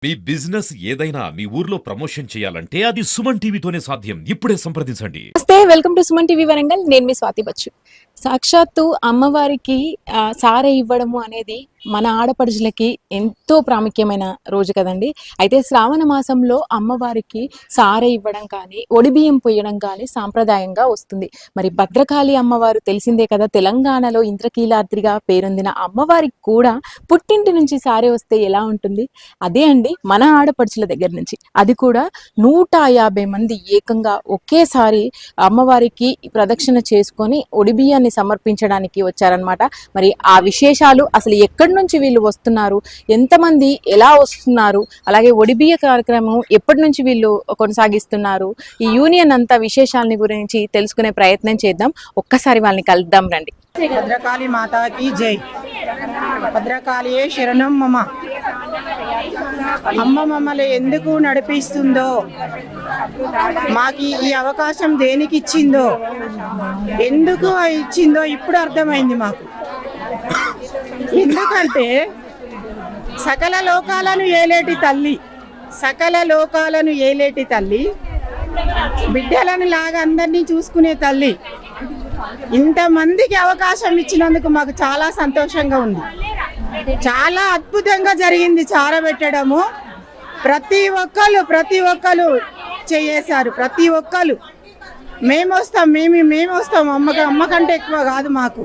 మీ business ఏదైనా మీ ఊర్లో promotion చేయాలంటే అది సుమన్ టీవీతోనే సాధ్యం. ఇప్పుడే సంప్రదించండి. నమస్తే, welcome to Suman TV Warangal. నేను మీ స్వాతి బచ్చు. సాక్షాత్తు అమ్మవారికి సారె ఇవ్వడము అనేది మన ఆడపడుచులకి ఎంతో ప్రాముఖ్యమైన రోజు కదండి. అయితే శ్రావణ మాసంలో అమ్మవారికి సారె ఇవ్వడం కానీ ఒడిబియ్యం పొయ్యడం కానీ సాంప్రదాయంగా వస్తుంది. మరి భద్రకాళి అమ్మవారు తెలిసిందే కదా, తెలంగాణలో ఇంద్రకీలాద్రిగా పేరొందిన అమ్మవారికి కూడా పుట్టింటి నుంచి సారె వస్తే ఎలా ఉంటుంది? అదే అండి మన ఆడపడుచుల దగ్గర నుంచి, అది కూడా 150 మంది ఏకంగా ఒకేసారి అమ్మవారికి ప్రదక్షిణ చేసుకొని ఒడిబియ్యాన్ని సమర్పించడానికి వచ్చారనమాట. మరి ఆ విశేషాలు, అసలు ఎక్కడి నుంచి వీళ్ళు వస్తున్నారు, ఎంతమంది ఎలా వస్తున్నారు, అలాగే ఒడిబియ్య కార్యక్రమం ఎప్పటి నుంచి వీళ్ళు కొనసాగిస్తున్నారు, ఈ యూనియన్ అంతా విశేషాలని గురించి తెలుసుకునే ప్రయత్నం చేద్దాం. ఒక్కసారి వాళ్ళని కలుద్దాం రండి. భద్రకాళి మాతాకి జై. భద్రకాళియే శరణం మమ. అమ్మ మమ్మల్ని ఎందుకు నడిపిస్తుందో, మాకు ఈ అవకాశం దేనికి ఇచ్చిందో, ఎందుకు ఇచ్చిందో ఇప్పుడు అర్థమైంది మాకు. ఎందుకంటే సకల లోకాలను ఏలేటి తల్లి, సకల లోకాలను ఏలేటి తల్లి, బిడ్డలను లాగా అందరినీ చూసుకునే తల్లి. ఇంతమందికి అవకాశం ఇచ్చినందుకు మాకు చాలా సంతోషంగా ఉంది. చాలా అద్భుతంగా జరిగింది చారబెట్టడము. ప్రతి ఒక్కరు చేశారు. ప్రతి ఒక్కరు మేము వస్తాం అమ్మ కంటే ఎక్కువ కాదు మాకు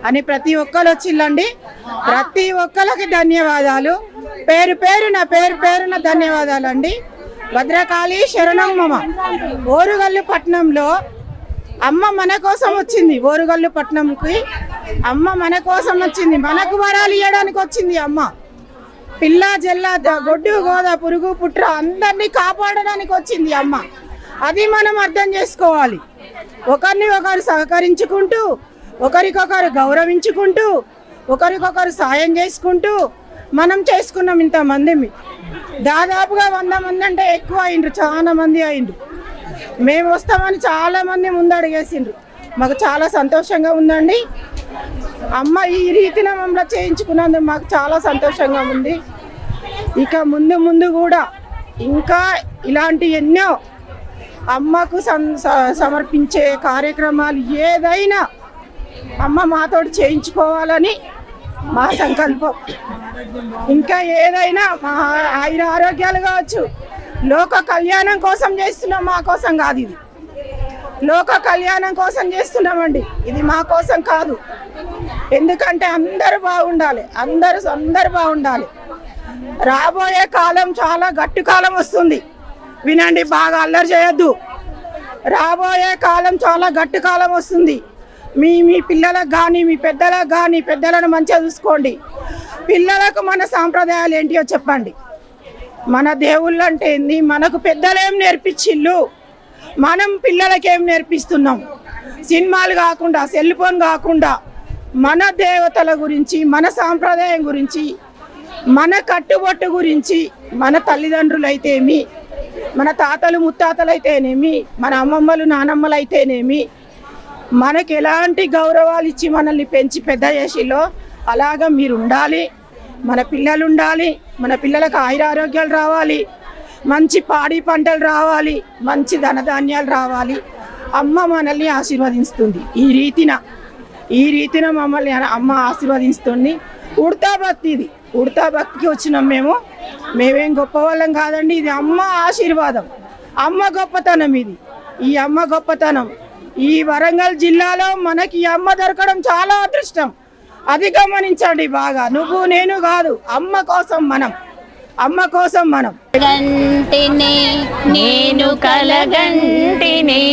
అని ప్రతి ఒక్కరు వచ్చిల్లండి. ప్రతి ఒక్కరికి ధన్యవాదాలు, పేరున ధన్యవాదాలు అండి. భద్రకాళి శరణం మమ. ఓరుగల్లు పట్టణంలో అమ్మ మన కోసం వచ్చింది. ఓరుగల్లు పట్టణంకి అమ్మ మన కోసం వచ్చింది. మనకు వరాలు ఇవ్వడానికి వచ్చింది అమ్మ. పిల్ల జల్ల గొడ్డు గోద పురుగు పుట్ర అందరినీ కాపాడడానికి వచ్చింది అమ్మ. అది మనం అర్థం చేసుకోవాలి. ఒకరిని ఒకరు సహకరించుకుంటూ, ఒకరికొకరు గౌరవించుకుంటూ, ఒకరికొకరు సాయం చేసుకుంటూ మనం చేసుకున్నాం. ఇంతమంది దాదాపుగా 100 మంది అంటే ఎక్కువ అయిండ్రు, చాలా మంది అయిండ్రు. మేము వస్తామని చాలా మంది ముందడిగేసిండ్రు. మాకు చాలా సంతోషంగా ఉందండి. అమ్మ ఈ రీతిన మమ్మల్ని చేయించుకున్నందుకు మాకు చాలా సంతోషంగా ఉంది. ఇక ముందు కూడా ఇంకా ఇలాంటి ఎన్నో అమ్మకు సమర్పించే కార్యక్రమాలు ఏదైనా అమ్మ మాతోటి చేయించుకోవాలని మా సంకల్పం. ఇంకా ఏదైనా మా ఆయుర ఆరోగ్యాలు కావచ్చు, లోక కళ్యాణం కోసం చేస్తున్నాం, మా కోసం కాదు. ఇది లోక కళ్యాణం కోసం చేస్తున్నామండి, ఇది మా కోసం కాదు. ఎందుకంటే అందరూ బాగుండాలి, అందరూ బాగుండాలి. రాబోయే కాలం చాలా గట్టి కాలం వస్తుంది. వినండి, బాగా అల్లరి చేయొద్దు. రాబోయే కాలం చాలా గట్టి కాలం వస్తుంది. మీ పిల్లలకు కానీ, మీ పెద్దలకు కానీ, పెద్దలను మంచిగా చూసుకోండి. పిల్లలకు మన సాంప్రదాయాలు ఏంటియో చెప్పండి. మన దేవుళ్ళు అంటే ఏంది, మనకు పెద్దలేం నేర్పించిళ్ళు, మనం పిల్లలకేం నేర్పిస్తున్నాం. సినిమాలు కాకుండా, సెల్ ఫోన్ కాకుండా మన దేవతల గురించి, మన సాంప్రదాయం గురించి, మన కట్టుబొట్టు గురించి, మన తల్లిదండ్రులు అయితేమి, మన తాతలు ముత్తాతలు అయితేనేమి, మన అమ్మమ్మలు నానమ్మలు అయితేనేమి, మనకి ఎలాంటి గౌరవాలు ఇచ్చి మనల్ని పెంచి పెద్ద చేసిలో అలాగా మీరు ఉండాలి. మన పిల్లలు ఉండాలి, మన పిల్లలకు ఆయురారోగ్యాలు రావాలి, మంచి పాడి పంటలు రావాలి, మంచి ధనధాన్యాలు రావాలి. అమ్మ మనల్ని ఆశీర్వదిస్తుంది. ఈ రీతిన మమ్మల్ని అమ్మ ఆశీర్వదిస్తుంది. ఉడతా భక్తికి వచ్చినాం మేమేం గొప్ప వాళ్ళం కాదండి. ఇది అమ్మ ఆశీర్వాదం, అమ్మ గొప్పతనం. ఈ అమ్మ గొప్పతనం ఈ వరంగల్ జిల్లాలో మనకి ఈ అమ్మ దొరకడం చాలా అదృష్టం. అది గమనించండి బాగా. నువ్వు నేను కాదు, అమ్మ కోసం మనం. గంటిని నేను కలగంటిని,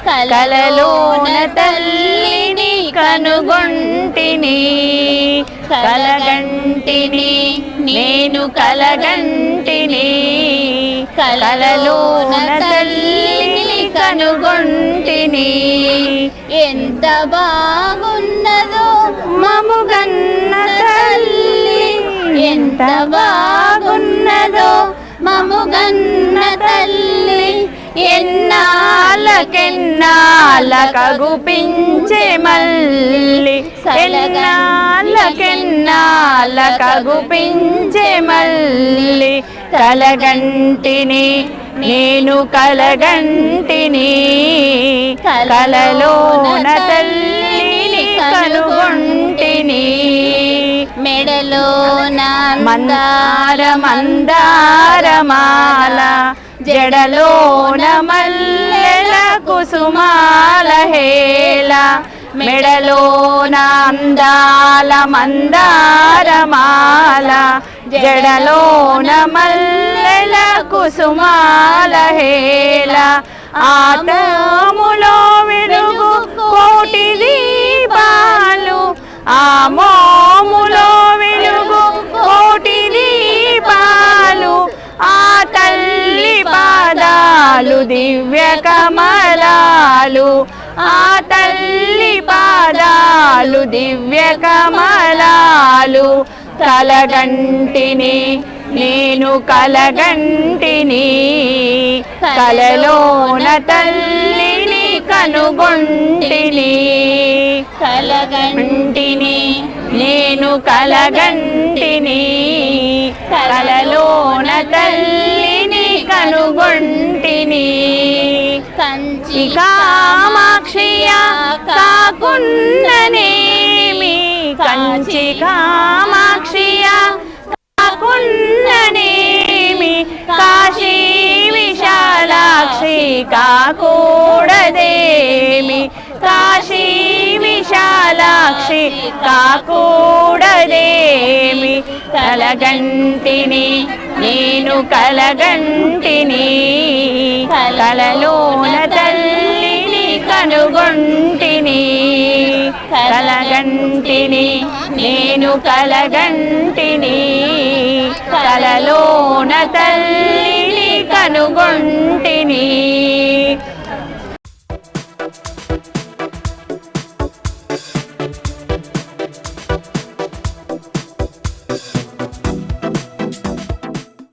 కలలోన తల్లిని కనుగొంటిని. కలగంటిని నేను కలగంటిని, కలలోన తల్లిని కనుగొంటిని. ఎంత బాగున్నదో మముగన్న తల్లి, ఎంత బాగున్నదో మముగన్న తల్లి. ఎన్నాళ్ళ ఎన్నాళ్ళకగుపించే మల్లి ఎన్నాళ్ళకెన్నాళ్ళకగుపించే మల్లి కలగంటిని నేను కలగంటిని కలలోన తల్లిని కనుగొంటిని మెడలోన మందార మందారమాల జడలోన మల్లెల కుసుమాల హేళ మెడలోన అందాల మందారమాల జడలోన మల్లెల కుసుమాల హేళ ఆటములో వెలుగు కోటి దీపాలు ఆ మోములో వెలుగు కోటి దీపాలు ఆ తల్లి పాదాలు దివ్య కమలాలు ఆ తల్లి పాదాలు దివ్య కమలాలు కలగంటిని నేను కలగంటిని కలలోన తల్లిని కనుగొంటిని కలగంటిని నేను కలగంటిని కలలోన తల్లిని కనుగొంటిని కంచి కామాక్షియ కాకున్ననేమి కంచి కామాక్షియ కాకున్ననేమి కాశీ విశాలాక్షి కాకూడదేమి కాశీ విశాలాక్షి కాకూడదేమి కలగంటిని నేను కలగంటిని కలలోన తల్లిని కనుగొంటిని కలగంటిని నేను కలగంటిని కలలోన తల్లి